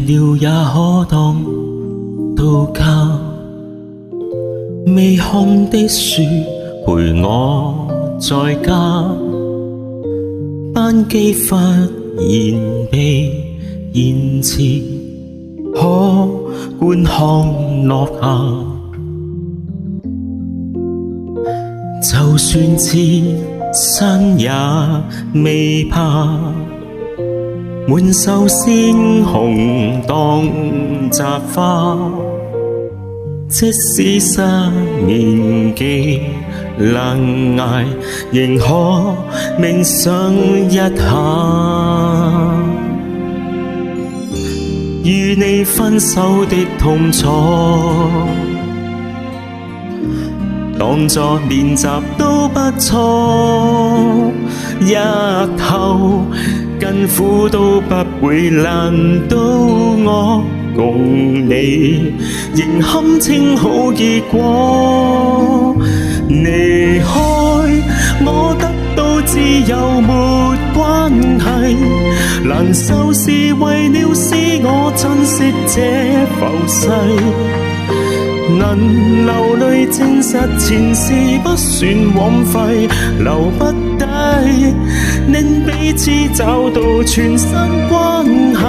了也可當到家，未看的書陪我在家，班機忽然被延遲，可觀看落下。就算置身也未怕，滿手鮮紅當雜花。即使失眠極難捱，仍可冥想一下。與你分手的痛楚，當作練習都不錯，日後更苦都不會難到我，共你仍堪稱好結果。離開我得到自由沒關係，難受是為了使我珍惜這浮世。能流淚證實前事不算枉費，留不低令彼此找到全新關係。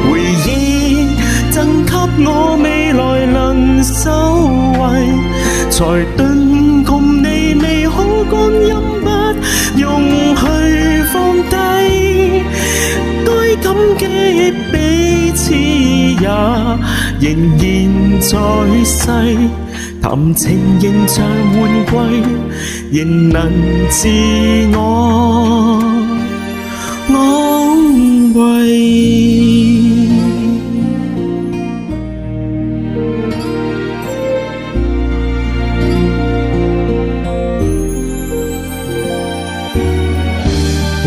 回憶贈給我未來能收穫，才頓共你美好光陰不容許放低。該感激彼此也仍然在世，談情仍像換季，仍能自我安慰。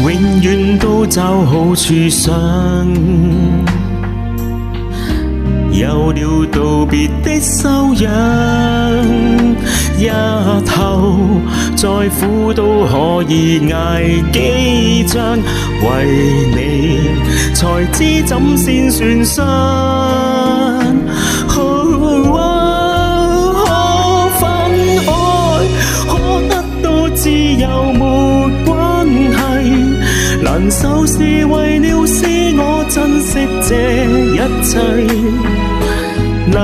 永遠都找好處想，有了道別的修養，日後再苦都可以捱幾張，為你才知怎先算傷。可分開，可得到自由沒關係，難受是為了使我珍惜這一切。能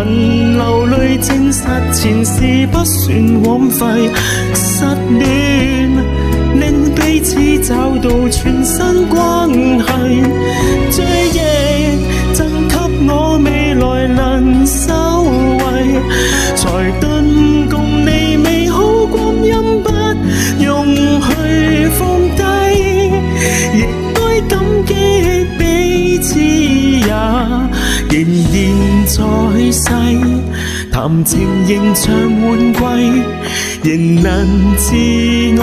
流淚證實前事不算枉費，失戀令彼此找到全新關係。這亦贈給我未來能收穫，才頓共你美好光陰不容許放低。亦該感激彼此也仍然在世，談情仍像換季，仍能自我。